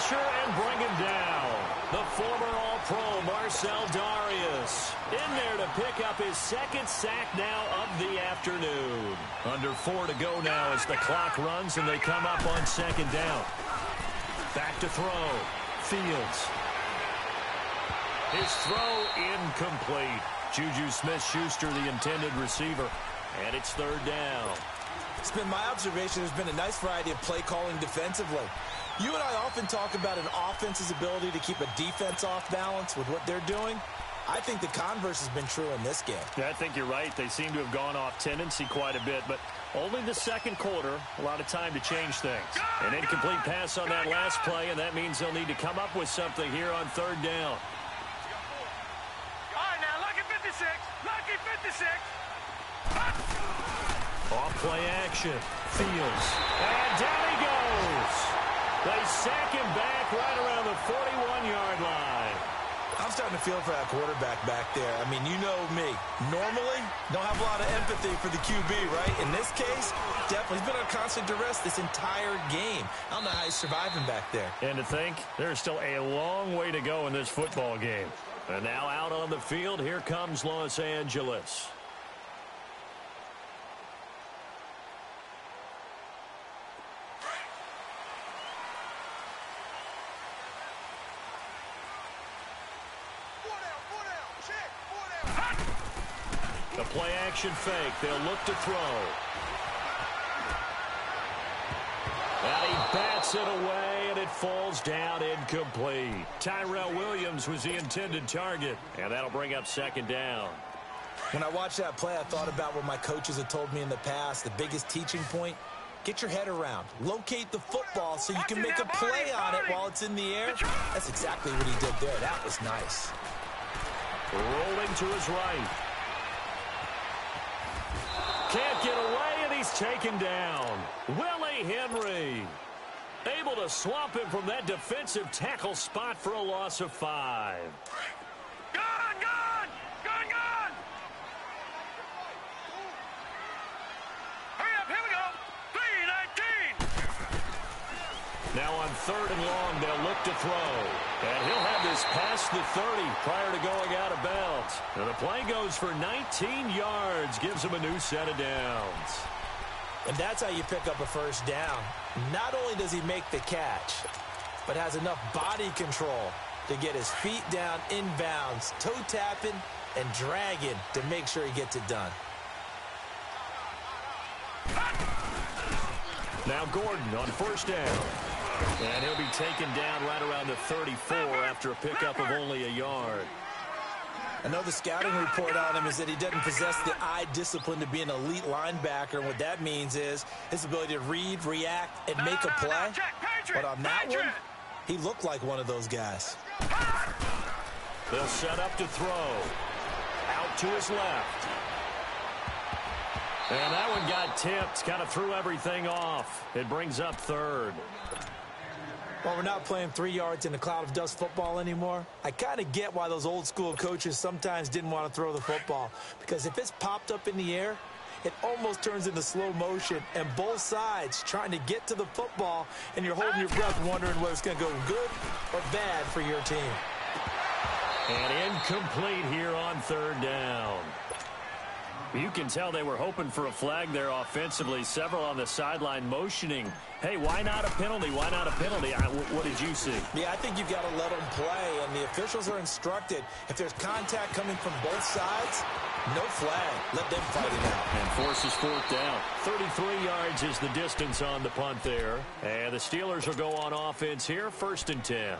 pressure and bring him down. The former All-Pro Marcel Darius in there to pick up his second sack now of the afternoon. Under 4 to go now as the clock runs and they come up on second down. Back to throw. Fields. His throw incomplete. Juju Smith-Schuster, the intended receiver. And it's third down. It's been my observation there's been a nice variety of play calling defensively. You and I often talk about an offense's ability to keep a defense off balance with what they're doing. I think the converse has been true in this game. Yeah, I think you're right. They seem to have gone off tendency quite a bit, but only the second quarter, a lot of time to change things. An incomplete pass on that last play, and that means they'll need to come up with something here on third down. All right, now, lucky 56. Lucky 56. Off play action. Fields. And down he goes. They sack him back right around the 41-yard line. I'm starting to feel for that quarterback back there. I mean, you know me. Normally, don't have a lot of empathy for the QB, right? In this case, definitely. He's been under constant duress this entire game. I don't know how he's surviving back there. And to think, there's still a long way to go in this football game. And now out on the field, here comes Los Angeles. The play-action fake. They'll look to throw. And he bats it away, and it falls down incomplete. Tyrell Williams was the intended target, and that'll bring up second down. When I watched that play, I thought about what my coaches have told me in the past. The biggest teaching point, get your head around. Locate the football so you can make a play on it while it's in the air. That's exactly what he did there. That was nice. Rolling to his right. Can't get away, and he's taken down. Willie Henry able to swamp him from that defensive tackle spot for a loss of 5. Gone! Hurry up, here we go. 3-19. Now on third and long, they'll look to throw. And he'll have this past the 30 prior to going out of bounds. And the play goes for 19 yards, gives him a new set of downs. And that's how you pick up a first down. Not only does he make the catch, but has enough body control to get his feet down inbounds, toe tapping and dragging to make sure he gets it done. Now Gordon on first down. And he'll be taken down right around the 34 after a pickup of only a yard. I know the scouting report on him is that he doesn't possess the eye discipline to be an elite linebacker. And what that means is his ability to read, react, and make a play. But on that one, he looked like one of those guys. They'll set up to throw. Out to his left. And that one got tipped, kind of threw everything off. It brings up third. Well, we're not playing 3 yards in a cloud of dust football anymore. I kind of get why those old school coaches sometimes didn't want to throw the football. Because if it's popped up in the air, it almost turns into slow motion. And both sides trying to get to the football, and you're holding your breath wondering whether it's going to go good or bad for your team. And incomplete here on third down. You can tell they were hoping for a flag there offensively. Several on the sideline motioning. Hey, why not a penalty? Why not a penalty? What did you see? Yeah, I think you've got to let them play, and the officials are instructed. If there's contact coming from both sides, no flag. Let them fight it out. And forces fourth down. 33 yards is the distance on the punt there. And the Steelers will go on offense here, 1st and 10.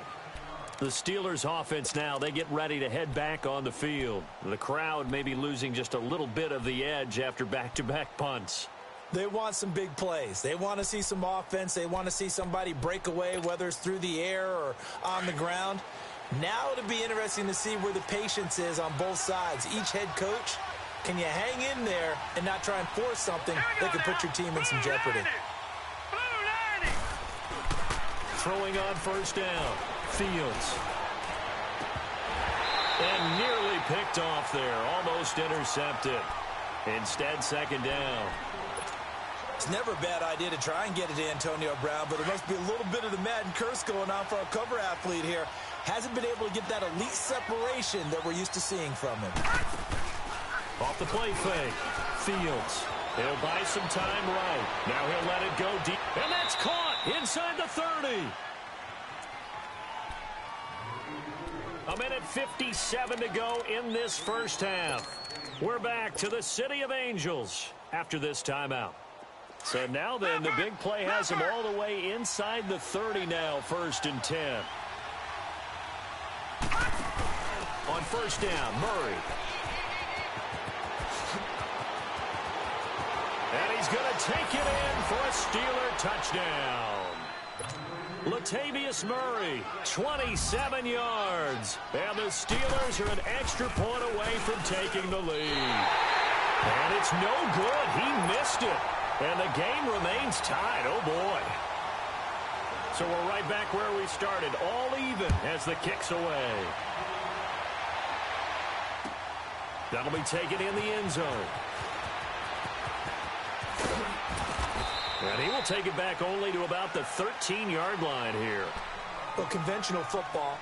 The Steelers offense now, they get ready to head back on the field. The crowd may be losing just a little bit of the edge after back-to-back punts. They want some big plays. They want to see some offense. They want to see somebody break away, whether it's through the air or on the ground. Now it'll be interesting to see where the patience is on both sides. Each head coach, can you hang in there and not try and force something that could put your team in some jeopardy? Throwing on first down. Fields. And nearly picked off there. Almost intercepted. Instead, second down. It's never a bad idea to try and get it to Antonio Brown, but there must be a little bit of the Madden curse going on for our cover athlete here. Hasn't been able to get that elite separation that we're used to seeing from him. Off the play fake. Fields. He'll buy some time right. Now he'll let it go deep. And that's caught inside the 30. A minute 57 to go in this first half. We're back to the City of Angels after this timeout. So now then, the big play has him all the way inside the 30 now, 1st and 10. On first down, Murray. And he's going to take it in for a Steeler touchdown. Latavius Murray, 27 yards. And the Steelers are an extra point away from taking the lead. And it's no good. He missed it. And the game remains tied. Oh, boy. So we're right back where we started. All even as the kick's away. That'll be taken in the end zone. And he will take it back only to about the 13-yard line here. Well, conventional football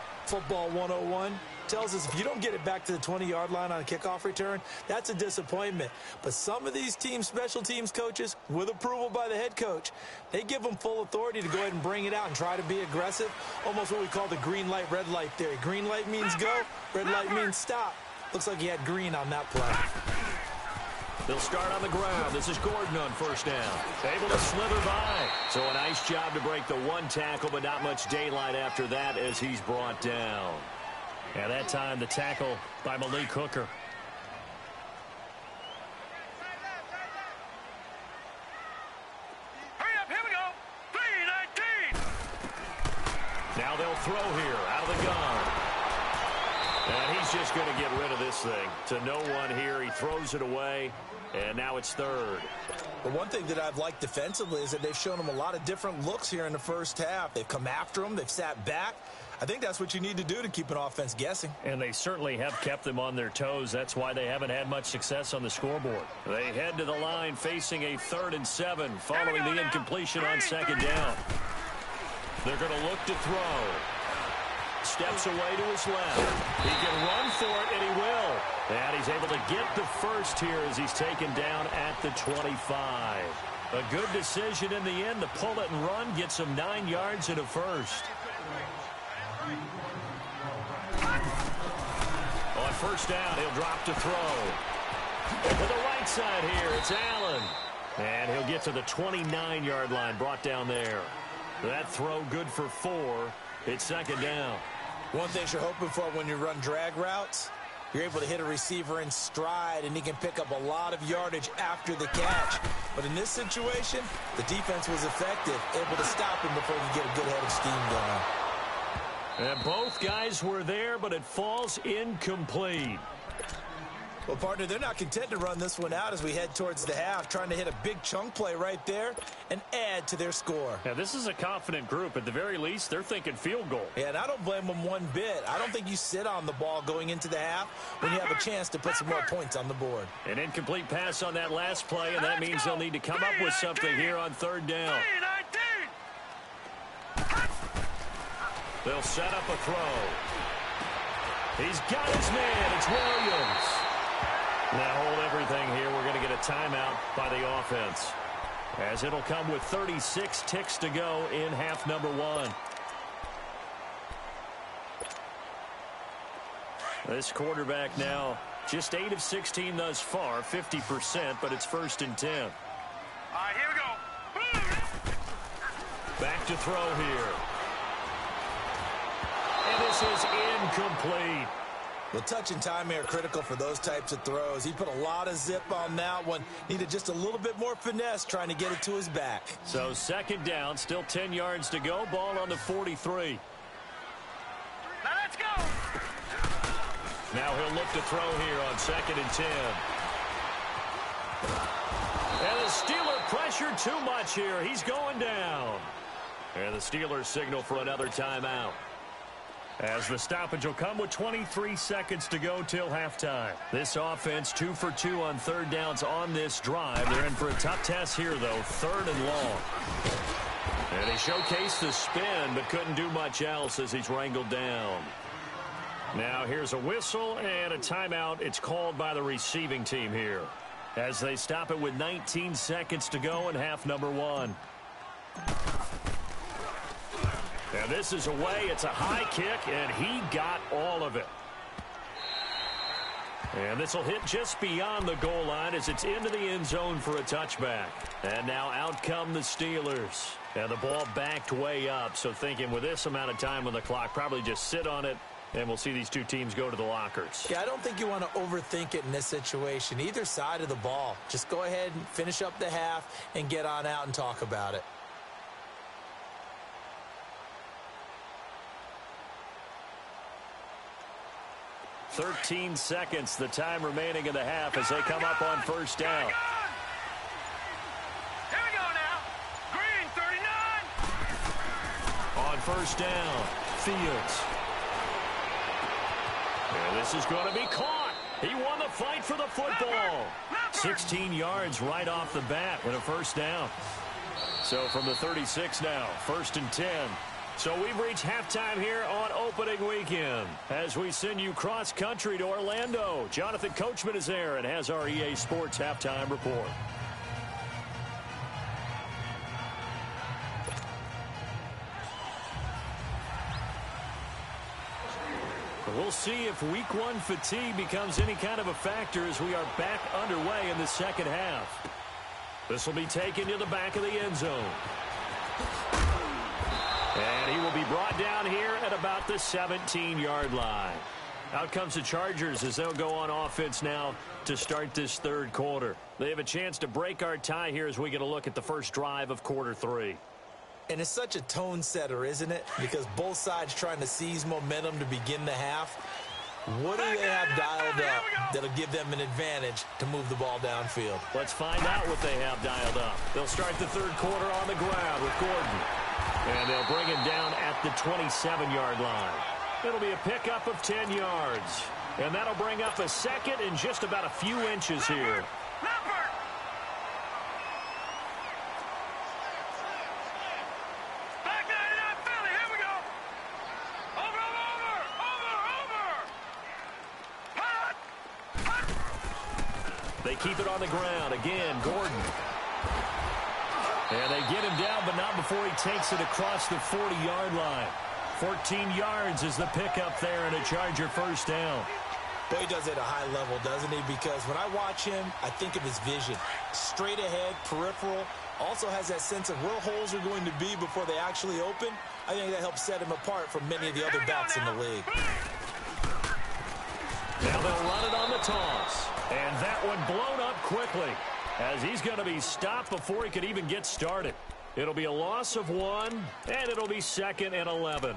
101, tells us if you don't get it back to the 20-yard line on a kickoff return, that's a disappointment. But some of these teams, special teams coaches, with approval by the head coach, they give them full authority to go ahead and bring it out and try to be aggressive. Almost what we call the green light, red light theory. Green light means go, red light means stop. Looks like he had green on that play. They'll start on the ground. This is Gordon on first down. Able to slither by. So a nice job to break the one tackle, but not much daylight after that as he's brought down. And that time the tackle by Malik Hooker. Hurry up, here we go. 3-19. Now they'll throw here out of the gun. And he's just going to get rid of this thing. To no one here. He throws it away. And now it's 3rd. The one thing that I've liked defensively is that they've shown him a lot of different looks here in the first half. They've come after him. They've sat back. I think that's what you need to do to keep an offense guessing. And they certainly have kept them on their toes. That's why they haven't had much success on the scoreboard. They head to the line facing a 3rd and 7 following the incompletion on 2nd down. They're going to look to throw. Steps away to his left. He can run for it, and he will. And he's able to get the first here as he's taken down at the 25. A good decision in the end to pull it and run, gets him 9 yards and a first. On first down, he'll drop to throw. And to the right side here, it's Allen. And he'll get to the 29-yard line, brought down there. That throw good for 4. It's 2nd down. One thing you're hoping for when you run drag routes, you're able to hit a receiver in stride, and he can pick up a lot of yardage after the catch. But in this situation, the defense was effective, able to stop him before he could get a good head of steam going. And both guys were there, but it falls incomplete. Well, partner, they're not content to run this one out as we head towards the half, trying to hit a big chunk play right there and add to their score. Now, this is a confident group. At the very least, they're thinking field goal. Yeah, and I don't blame them one bit. I don't think you sit on the ball going into the half when you have a chance to put some more points on the board. An incomplete pass on that last play, and that means they'll need to come up with something here on 3rd down. 3-19. They'll set up a throw. He's got his man. It's Williams. Now hold everything here. We're going to get a timeout by the offense, as it'll come with 36 ticks to go in half number 1. This quarterback now just 8 of 16 thus far, 50%, but it's 1st and 10. All right, here we go. Back to throw here. And this is incomplete. The touch and time here are critical for those types of throws. He put a lot of zip on that one. Needed just a little bit more finesse trying to get it to his back. So 2nd down, still 10 yards to go. Ball on the 43. Now let's go. Now he'll look to throw here on 2nd and 10. And the Steeler pressure too much here. He's going down. And the Steelers signal for another timeout. As the stoppage will come with 23 seconds to go till halftime. This offense 2 for 2 on third downs on this drive. They're in for a tough test here, though, 3rd and long. And he showcased the spin, but couldn't do much else as he's wrangled down. Now here's a whistle and a timeout. It's called by the receiving team here, as they stop it with 19 seconds to go in half number 1. And this is away. It's a high kick, and he got all of it. And this will hit just beyond the goal line as it's into the end zone for a touchback. And now out come the Steelers. And the ball backed way up, so thinking with this amount of time on the clock, probably just sit on it, and we'll see these two teams go to the lockers. Yeah, I don't think you want to overthink it in this situation. Either side of the ball. Just go ahead and finish up the half and get on out and talk about it. "13 seconds, the time remaining in the half as they come up on first down. Here we go now. Green, 39. On first down, Fields. And this is going to be caught. He won the fight for the football. 16 yards right off the bat with a first down. So from the 36 now, 1st and 10. So we've reached halftime here on opening weekend as we send you cross-country to Orlando. Jonathan Coachman is there and has our EA Sports halftime report. We'll see if week 1 fatigue becomes any kind of a factor as we are back underway in the second half. This will be taken to the back of the end zone. And he will be brought down here at about the 17-yard line. Out comes the Chargers as they'll go on offense now to start this third quarter. They have a chance to break our tie here as we get a look at the first drive of quarter 3. And it's such a tone setter, isn't it? Because both sides trying to seize momentum to begin the half. What do they have dialed up that'll give them an advantage to move the ball downfield? Let's find out what they have dialed up. They'll start the third quarter on the ground with Gordon. And they'll bring him down at the 27-yard line. It'll be a pickup of 10 yards. And that'll bring up a second in just about a few inches here. Back 99 Philly. Here we go. Over. Hut. They keep it on the ground. Again, Gordon. And they get him down, but not before he takes it across the 40-yard line. 14 yards is the pickup there and a Charger first down. Boy, he does it at a high level, doesn't he? Because when I watch him, I think of his vision. Straight ahead, peripheral. Also has that sense of where holes are going to be before they actually open. I think that helps set him apart from many of the other backs in the league. Now they'll run it on the toss. And that one blown up quickly, as he's going to be stopped before he could even get started. It'll be a loss of 1, and it'll be 2nd and 11.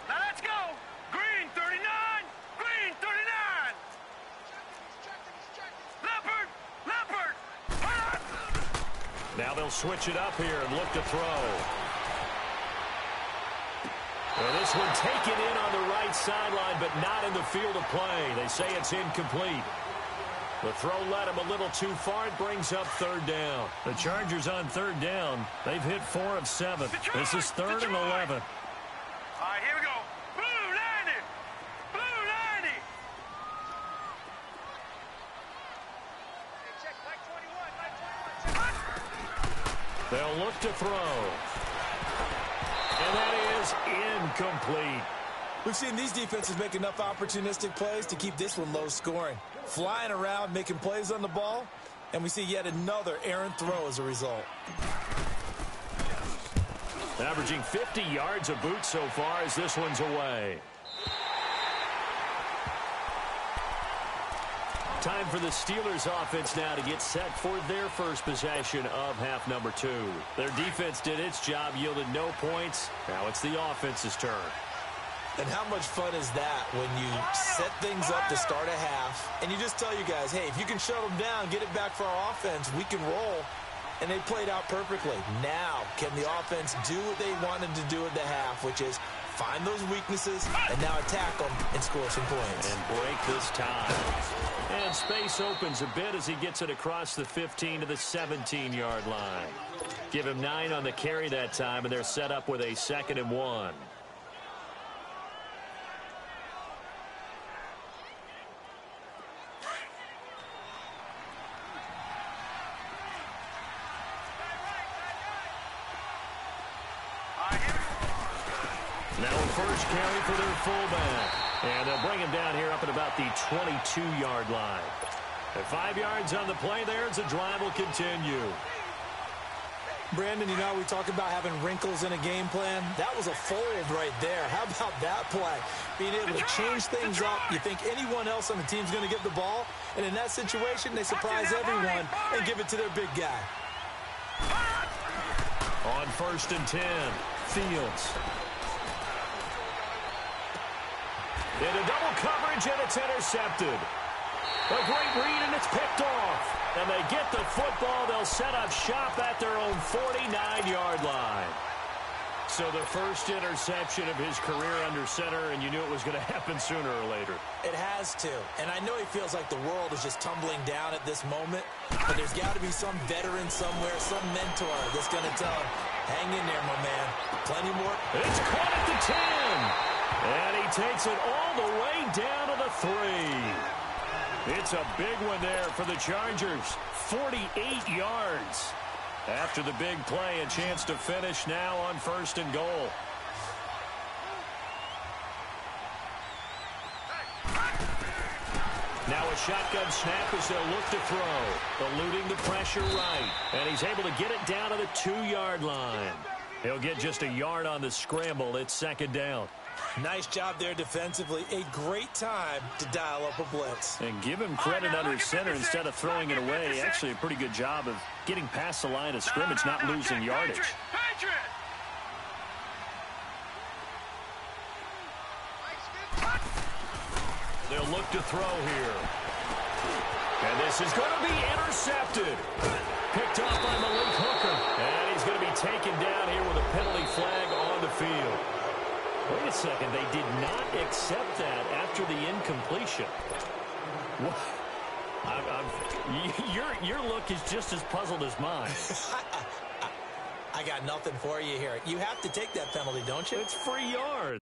Now let's go. Green, 39. Green, 39. Leopard. Now they'll switch it up here and look to throw. Well, this one taken in on the right sideline, but not in the field of play. They say it's incomplete. The throw led him a little too far. It brings up 3rd down. The Chargers on 3rd down. They've hit 4 of 7. This is 3rd and 11. All right, here we go. Blue 90. Blue 90. Hey, check, back 21. They'll look to throw. And that is incomplete. We've seen these defenses make enough opportunistic plays to keep this one low scoring. Flying around, making plays on the ball, and we see yet another errant throw as a result. Averaging 50 yards a boot so far as this one's away. Time for the Steelers offense now to get set for their first possession of half number 2. Their defense did its job, yielded no points. Now it's the offense's turn. And how much fun is that when you set things up to start a half, and you just tell you guys, hey, if you can shut them down, get it back for our offense, we can roll. And they played out perfectly. Now, can the offense do what they wanted to do at the half, which is find those weaknesses and now attack them and score some points. And break this tie. And space opens a bit as he gets it across the 15 to the 17-yard line. Give him 9 on the carry that time, and they're set up with a 2nd and 1. Now a first carry for their fullback. And they'll bring him down here up at about the 22-yard line. At 5 yards on the play there, as the drive will continue. Brandon, you know, we talk about having wrinkles in a game plan. That was a fold right there. How about that play? Being able to change things up. You think anyone else on the team's going to get the ball? And in that situation, they surprise everyone and give it to their big guy. On 1st and 10, Fields. Into double coverage, and it's intercepted. A great read, and it's picked off. And they get the football. They'll set up shop at their own 49-yard line. So the first interception of his career under center, and you knew it was going to happen sooner or later. It has to. And I know he feels like the world is just tumbling down at this moment, but there's got to be some veteran somewhere, some mentor that's going to tell him, hang in there, my man. Plenty more. It's caught at the 10. And he takes it all the way down to the 3. It's a big one there for the Chargers. 48 yards. After the big play, a chance to finish now on 1st and goal. Now a shotgun snap as they'll look to throw. Eluding the pressure right. And he's able to get it down to the 2-yard line. He'll get just a yard on the scramble. It's 2nd down. Nice job there defensively. A great time to dial up a blitz. And give him credit under center instead of throwing it away. Actually a pretty good job of getting past the line of scrimmage, not losing yardage. They'll look to throw here. And this is going to be intercepted. Picked off by Malik Hooker. And he's going to be taken down here with a penalty flag on the field. Wait a second, they did not accept that after the incompletion. Your look is just as puzzled as mine. I got nothing for you here. You have to take that penalty, don't you? It's free yards.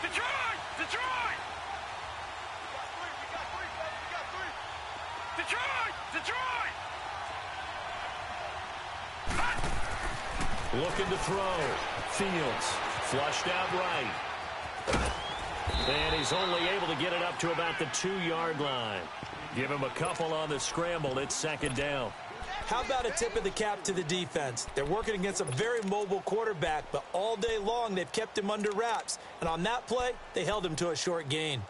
Detroit! Detroit! Detroit! Detroit! Looking to throw. Fields flushed out right. And he's only able to get it up to about the 2-yard line. Give him a couple on the scramble. It's second down. How about a tip of the cap to the defense? They're working against a very mobile quarterback, but all day long they've kept him under wraps. And on that play, they held him to a short gain.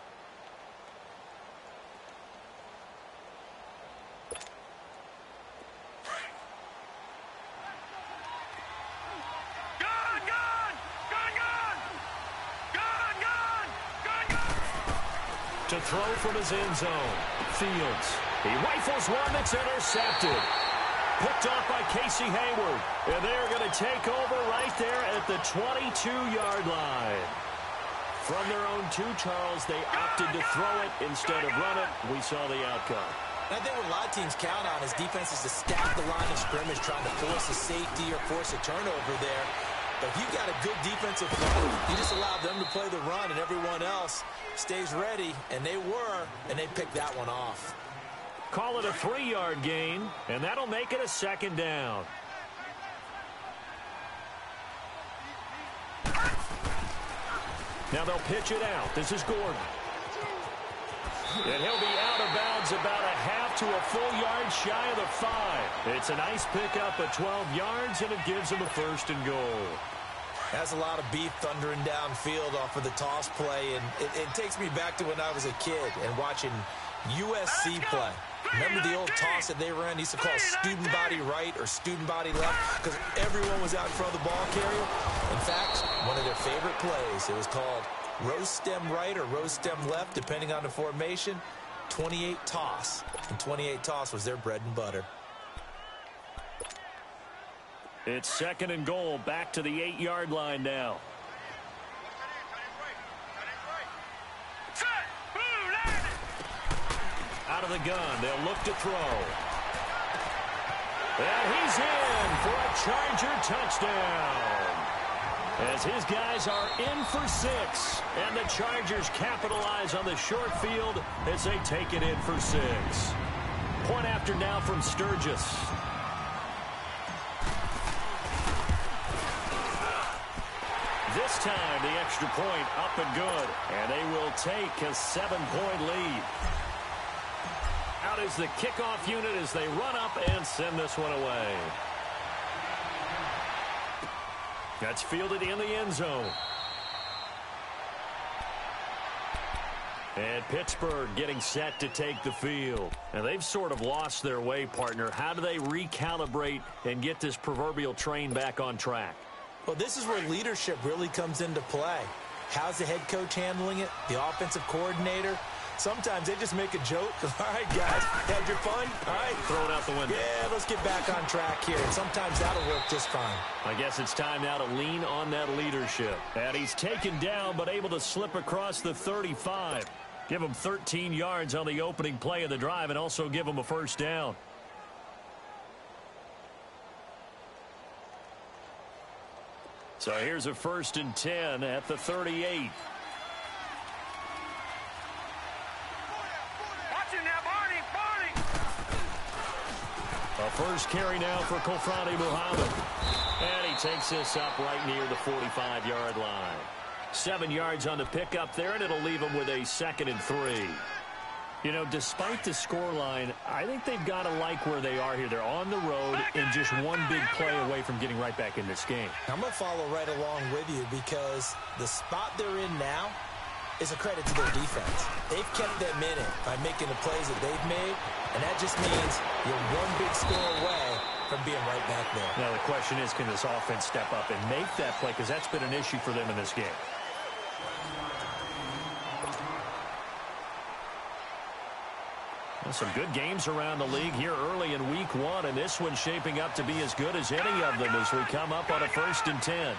To throw from his end zone. Fields. He rifles one that's intercepted. Picked off by Casey Hayward. And they're going to take over right there at the 22-yard line. From their own 2, Charles, they opted to throw it instead of run it. We saw the outcome. I think what a lot of teams count on is defenses to stack the line of scrimmage, trying to force a safety or force a turnover there. But if you've got a good defensive front, you just allow them to play the run, and everyone else stays ready, and they were, and they picked that one off. Call it a 3-yard gain, and that'll make it a second down. Now they'll pitch it out. This is Gordon. And he'll be out of bounds about a half to a full yard shy of the 5. It's a nice pickup at 12 yards, and it gives him a 1st and goal. That's a lot of beef thundering downfield off of the toss play, and it takes me back to when I was a kid and watching USC play. Remember the old toss that they ran? They used to call student body right or student body left because everyone was out in front of the ball carrier. In fact, one of their favorite plays, it was called rose stem right or rose stem left, depending on the formation. 28 toss, and 28 toss was their bread and butter. It's 2nd and goal, back to the 8-yard line now. Out of the gun, they'll look to throw. And he's in for a Charger touchdown. As his guys are in for 6. And the Chargers capitalize on the short field as they take it in for 6. Point after now from Sturgis. This time, the extra point up and good. And they will take a 7-point lead. Out is the kickoff unit as they run up and send this one away. That's fielded in the end zone. And Pittsburgh getting set to take the field. And they've sort of lost their way, partner. How do they recalibrate and get this proverbial train back on track? Well, this is where leadership really comes into play. How's the head coach handling it? The offensive coordinator? Sometimes they just make a joke. All right, guys, had your fun? All right. Throw it out the window. Yeah, let's get back on track here. And sometimes that'll work just fine. I guess it's time now to lean on that leadership. And he's taken down but able to slip across the 35. Give him 13 yards on the opening play of the drive and also give him a 1st down. So here's a 1st and 10 at the 38. A first carry now for Kofrani Muhammad. And he takes this up right near the 45-yard line. 7 yards on the pickup there, and it'll leave him with a 2nd and 3. You know, despite the scoreline, I think they've got to like where they are here. They're on the road and just one big play away from getting right back in this game. I'm going to follow right along with you because the spot they're in now is a credit to their defense. They've kept them in it by making the plays that they've made, and that just means you're one big score away from being right back there. Now the question is, can this offense step up and make that play? Because that's been an issue for them in this game. Well, some good games around the league here early in week 1, and this one's shaping up to be as good as any of them as we come up on a 1st and 10.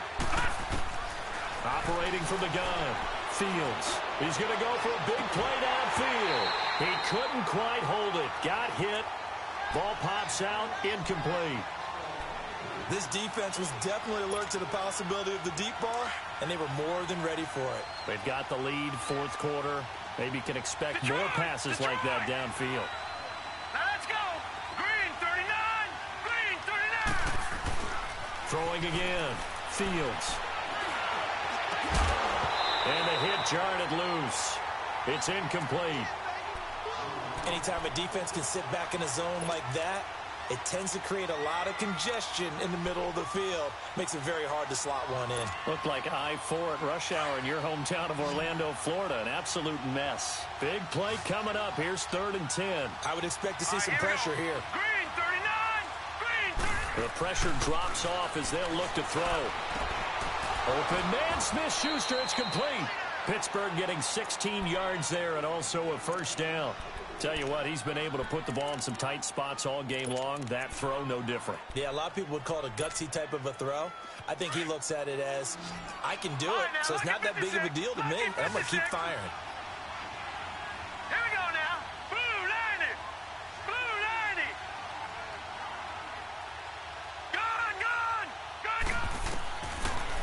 Operating from the gun. Fields. He's going to go for a big play downfield. He couldn't quite hold it. Got hit. Ball pops out. Incomplete. This defense was definitely alert to the possibility of the deep ball, and they were more than ready for it. They've got the lead, 4th quarter. Maybe can expect more passes like that downfield. Throwing again. Fields. And the hit jarred it loose. It's incomplete. Anytime a defense can sit back in a zone like that, it tends to create a lot of congestion in the middle of the field. Makes it very hard to slot one in. Looked like I-4 at rush hour in your hometown of Orlando, Florida. An absolute mess. Big play coming up. Here's 3rd and 10. I would expect to see some pressure here. Green 39. Green 39. The pressure drops off as they'll look to throw. Open man, Smith-Schuster. It's complete. Pittsburgh getting 16 yards there and also a first down. Tell you what, he's been able to put the ball in some tight spots all game long. That throw, no different. Yeah, a lot of people would call it a gutsy type of a throw. I think he looks at it as, I can do it, so it's not that big of a deal to me. I'm going to keep firing. Here we go now. Blue 90. Blue 90. Gone.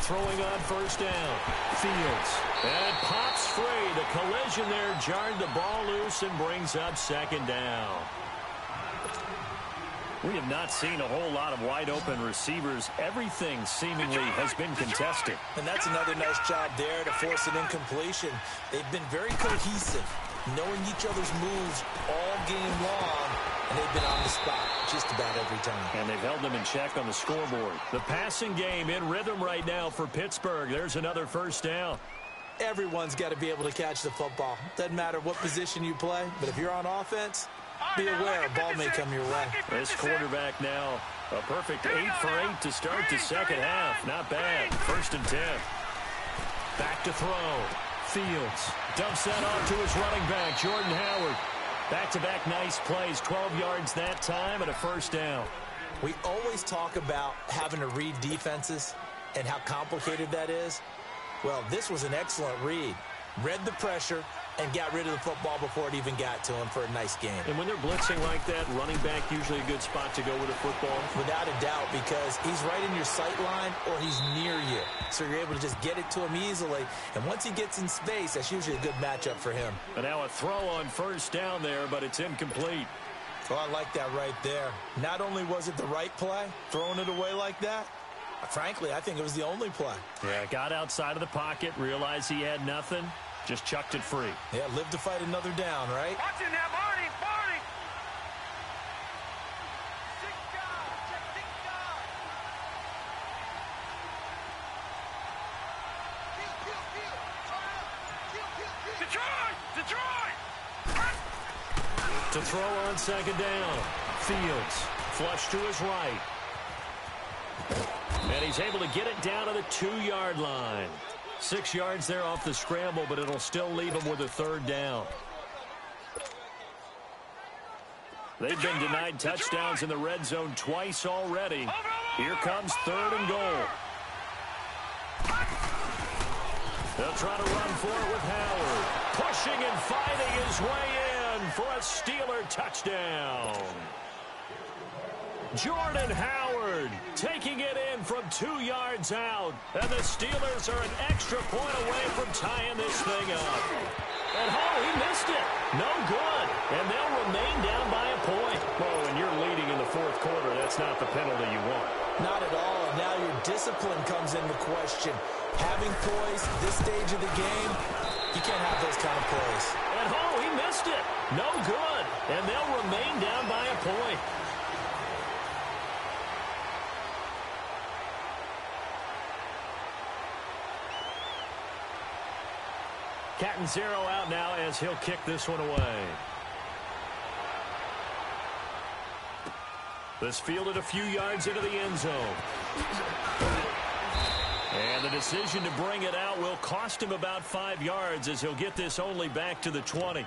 Throwing on first down. Fields. And pops free. The collision there jarred the ball loose and brings up 2nd down. We have not seen a whole lot of wide-open receivers. Everything seemingly has been contested. And that's another nice job there to force an incompletion. They've been very cohesive, knowing each other's moves all game long, and they've been on the spot just about every time. And they've held them in check on the scoreboard. The passing game in rhythm right now for Pittsburgh. There's another first down. Everyone's got to be able to catch the football. Doesn't matter what position you play, but if you're on offense, be aware a ball may come your way. This quarterback now, a perfect 8 for 8 to start the second half. Not bad. 1st and 10. Back to throw. Fields dumps that off to his running back, Jordan Howard. Back-to-back nice plays, 12 yards that time and a first down. We always talk about having to read defenses and how complicated that is. Well, this was an excellent read. Read the pressure and got rid of the football before it even got to him for a nice game. And when they're blitzing like that, running back usually a good spot to go with a football? Without a doubt, because he's right in your sight line or he's near you. So you're able to just get it to him easily. And once he gets in space, that's usually a good matchup for him. And now a throw on first down there, but it's incomplete. Oh, I like that right there. Not only was it the right play, throwing it away like that, frankly, I think it was the only play. Yeah, got outside of the pocket, realized he had nothing, just chucked it free. Yeah, live to fight another down, right? Watch it now, Barney. Barney. Detroit. To throw on second down. Fields, flush to his right. And he's able to get it down to the 2-yard line. 6 yards there off the scramble, but it'll still leave him with a 3rd down. They've been denied touchdowns in the red zone twice already. Here comes 3rd and goal. They'll try to run for it with Howard. Pushing and fighting his way in for a Steeler touchdown. Jordan Howard taking it in from 2 yards out. And the Steelers are an extra point away from tying this thing up. And he missed it. No good. And they'll remain down by a point. Well, when you're leading in the 4th quarter, that's not the penalty you want. Not at all. And now your discipline comes into question. Having poise this stage of the game, you can't have those kind of plays. And he missed it. No good. And they'll remain down by a point. Catanzaro out now as he'll kick this one away. This fielded a few yards into the end zone. And the decision to bring it out will cost him about 5 yards as he'll get this only back to the 20.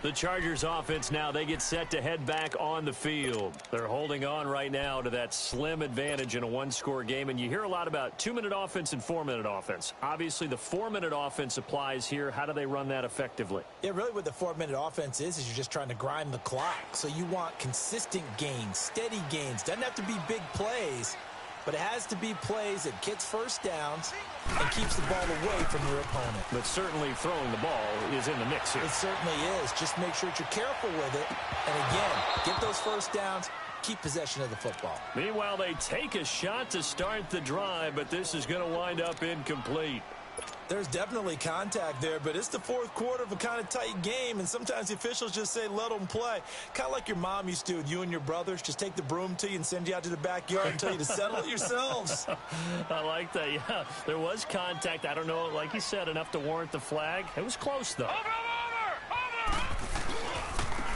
The Chargers offense now, they get set to head back on the field. They're holding on right now to that slim advantage in a one-score game. And you hear a lot about 2-minute offense and 4-minute offense. Obviously, the 4-minute offense applies here. How do they run that effectively? Yeah, really what the 4-minute offense is you're just trying to grind the clock. So you want consistent gains, steady gains. Doesn't have to be big plays, but it has to be plays that gets first downs and keeps the ball away from your opponent. But certainly throwing the ball is in the mix here. It certainly is. Just make sure that you're careful with it. And again, get those first downs, keep possession of the football. Meanwhile, they take a shot to start the drive, but this is going to wind up incomplete. There's definitely contact there, but it's the fourth quarter of a kind of tight game, and sometimes the officials just say, let them play. Kind of like your mom used to with you and your brothers. Just take the broom to you and send you out to the backyard and tell you to settle it yourselves. I like that, yeah. There was contact. I don't know, like you said, enough to warrant the flag. It was close, though. Over!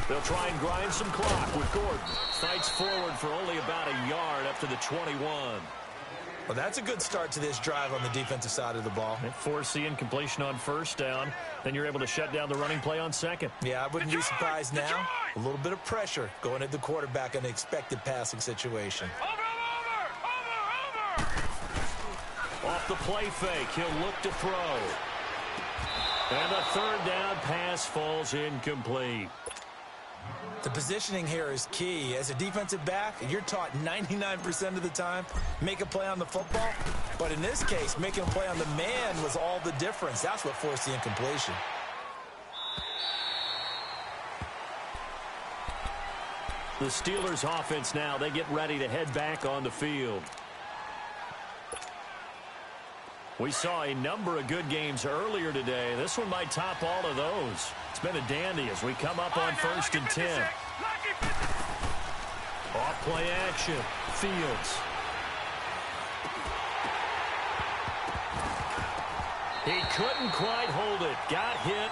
They'll try and grind some clock with Gordon. Fights forward for only about a yard up to the 21. Well, that's a good start to this drive on the defensive side of the ball. They force the incompletion on first down. Then you're able to shut down the running play on second. Yeah, I wouldn't be surprised now. A little bit of pressure going at the quarterback in an expected passing situation. Over! Off the play fake, he'll look to throw. And the third down pass falls incomplete. The positioning here is key. As a defensive back, you're taught 99% of the time, make a play on the football. But in this case, making a play on the man was all the difference. That's what forced the incompletion. The Steelers offense now, they get ready to head back on the field. We saw a number of good games earlier today. This one might top all of those. It's been a dandy as we come up on 1st and 10. Off play action. Fields. He couldn't quite hold it. Got hit.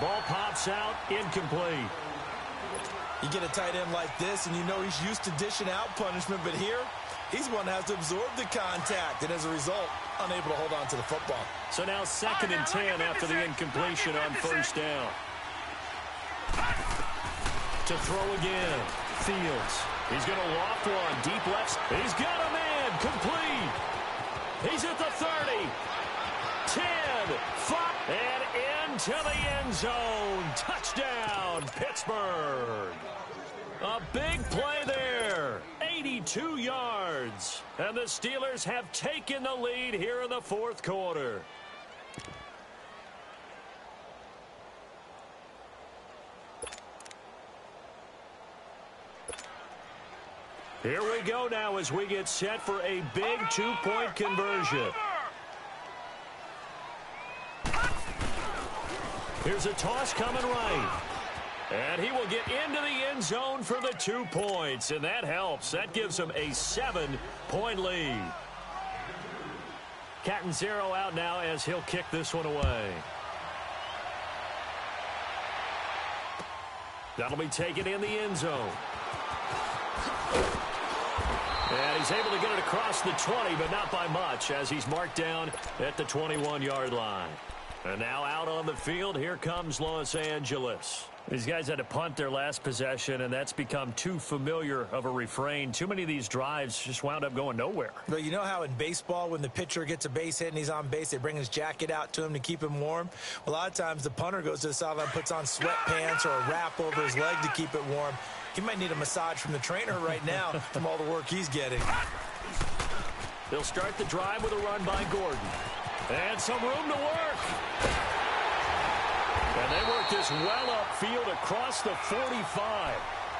Ball pops out. Incomplete. You get a tight end like this, and you know he's used to dishing out punishment, but here, he's one that has to absorb the contact, and as a result, unable to hold on to the football. So now 2nd and 10 after the incompletion on first down. To throw again. Fields. He's going to loft one. Deep left. He's got a man. Complete. He's at the 30. 10. 5. And into the end zone. Touchdown, Pittsburgh. A big play there. 82 yards. And the Steelers have taken the lead here in the fourth quarter. Here we go now as we get set for a big two-point conversion. Here's a toss coming right. And he will get into the end zone for the 2 points, and that helps. That gives him a 7-point lead. Catanzaro out now as he'll kick this one away. That'll be taken in the end zone. And he's able to get it across the 20, but not by much, as he's marked down at the 21-yard line. And now out on the field, here comes Los Angeles. These guys had to punt their last possession, and that's become too familiar of a refrain. Too many of these drives just wound up going nowhere. Well, you know how in baseball, when the pitcher gets a base hit and he's on base, they bring his jacket out to him to keep him warm? Well, a lot of times the punter goes to the sideline, puts on sweatpants or a wrap over his leg to keep it warm. He might need a massage from the trainer right now from all the work he's getting. They'll start the drive with a run by Gordon. And some room to work. And they work this well upfield across the 45.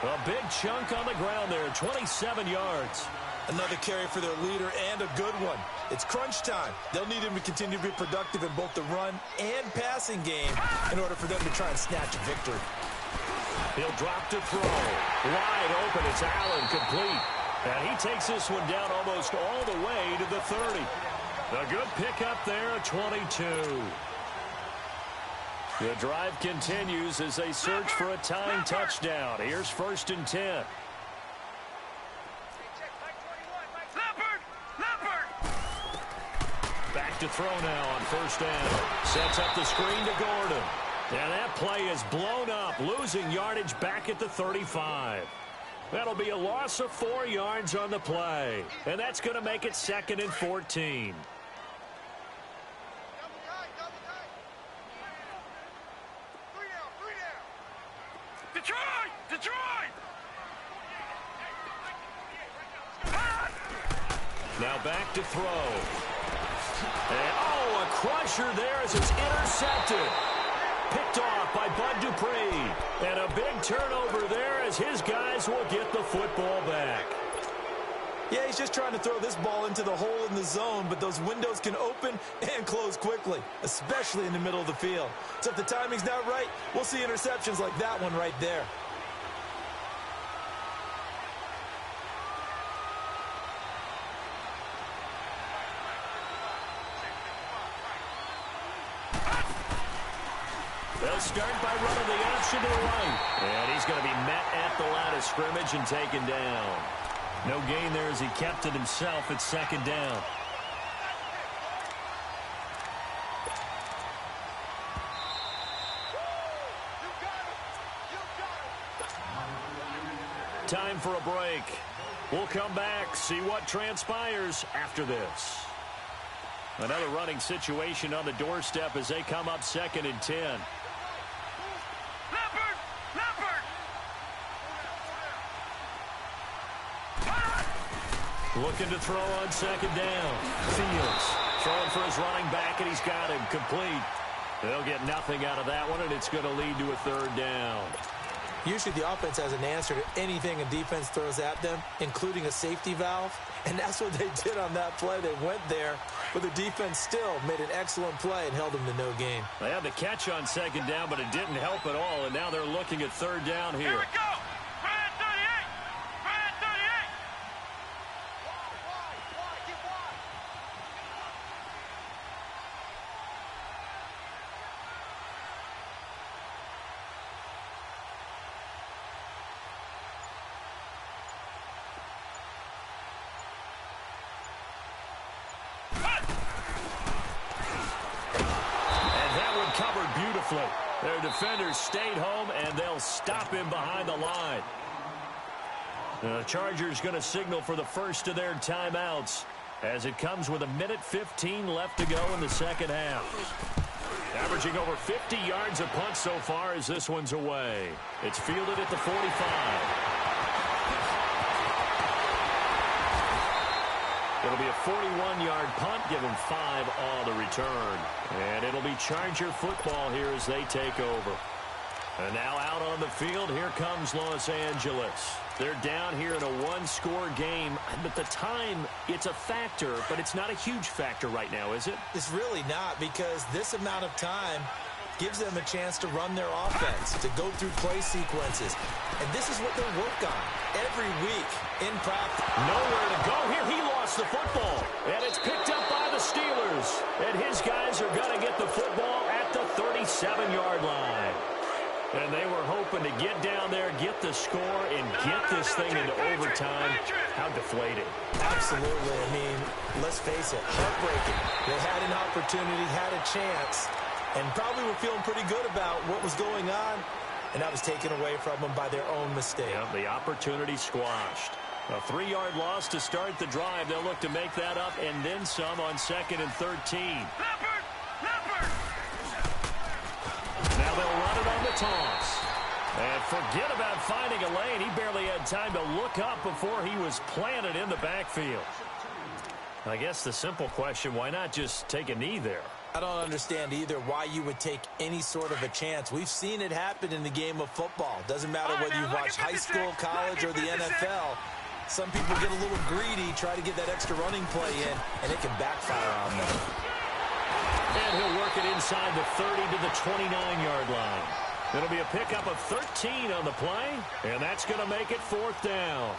A big chunk on the ground there, 27 yards. Another carry for their leader and a good one. It's crunch time. They'll need him to continue to be productive in both the run and passing game in order for them to try and snatch a victory. He'll drop to throw. Wide open. It's Allen, complete. And he takes this one down almost all the way to the 30. A good pickup there, 22. The drive continues as they search for a tying touchdown. Here's 1st and 10. Back to throw now on first down. Sets up the screen to Gordon. And that play is blown up, losing yardage back at the 35. That'll be a loss of 4 yards on the play. And that's going to make it 2nd and 14. Detroit! Now back to throw. And, oh, a crusher there as it's intercepted. Picked off by Bud Dupree. And a big turnover there as his guys will get the football back. Yeah, he's just trying to throw this ball into the hole in the zone, but those windows can open and close quickly, especially in the middle of the field. So if the timing's not right, we'll see interceptions like that one right there. They'll start by running the option to the right. And he's going to be met at the line of scrimmage and taken down. No gain there as he kept it himself at second down. Time for a break. We'll come back, see what transpires after this. Another running situation on the doorstep as they come up 2nd and 10. Looking to throw on 2nd down. Fields throwing for his running back, and he's got him complete. They'll get nothing out of that one, and it's going to lead to a 3rd down. Usually the offense has an answer to anything a defense throws at them, including a safety valve. And that's what they did on that play. They went there, but the defense still made an excellent play and held them to no gain. They had the catch on 2nd down, but it didn't help at all, and now they're looking at 3rd down here. Here we go. Brad 38. Brad 38. Get wide. Covered beautifully. Their defenders stayed home, and they'll stop him behind the line. The Chargers going to signal for the first of their timeouts as it comes with 1:15 left to go in the second half. Averaging over 50 yards a punt so far as this one's away. It's fielded at the 45. It'll be a 41-yard punt, give him 5 on the return. And it'll be Charger football here as they take over. And now out on the field, here comes Los Angeles. They're down here in a one-score game. But the time, it's a factor, but it's not a huge factor right now, is it? It's really not, because this amount of time gives them a chance to run their offense, to go through play sequences. And this is what they work on every week in practice. Nowhere to go here. He lost the football. And it's picked up by the Steelers. And his guys are going to get the football at the 37-yard line. And they were hoping to get down there, get the score, and get this thing into overtime. How deflated. Absolutely. I mean, let's face it, heartbreaking. They had an opportunity, had a chance, and probably were feeling pretty good about what was going on, and that was taken away from them by their own mistake. Yeah, the opportunity squashed. A 3-yard loss to start the drive. They'll look to make that up and then some on 2nd and 13. Now they'll run it on the toss. And forget about finding a lane. He barely had time to look up before he was planted in the backfield. I guess the simple question, why not just take a knee there? I don't understand either why you would take any sort of a chance. We've seen it happen in the game of football. Doesn't matter whether you watch high school, college, or the NFL. Some people get a little greedy, try to get that extra running play in, and it can backfire on them. And he'll work it inside the 30 to the 29-yard line. It'll be a pickup of 13 on the play, and that's going to make it 4th down.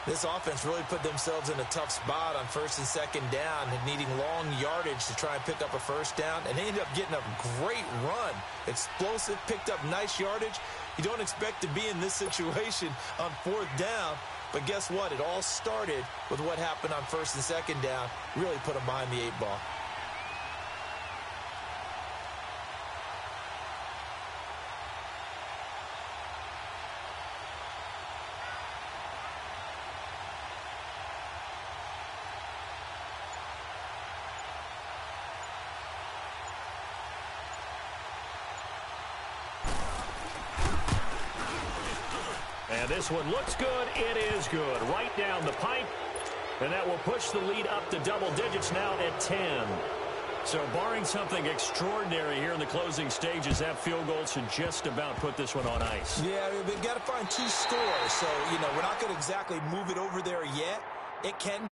This offense really put themselves in a tough spot on 1st and 2nd down and needing long yardage to try and pick up a 1st down, and they ended up getting a great run. Explosive, picked up nice yardage. You don't expect to be in this situation on 4th down, but guess what? It all started with what happened on 1st and 2nd down. Really put them behind the 8 ball. And this one looks good. It is good. Right down the pipe. And that will push the lead up to double digits now at 10. So barring something extraordinary here in the closing stages, that field goal should just about put this one on ice. Yeah, we've got to find 2 scores. So, we're not going to exactly move it over there yet. It can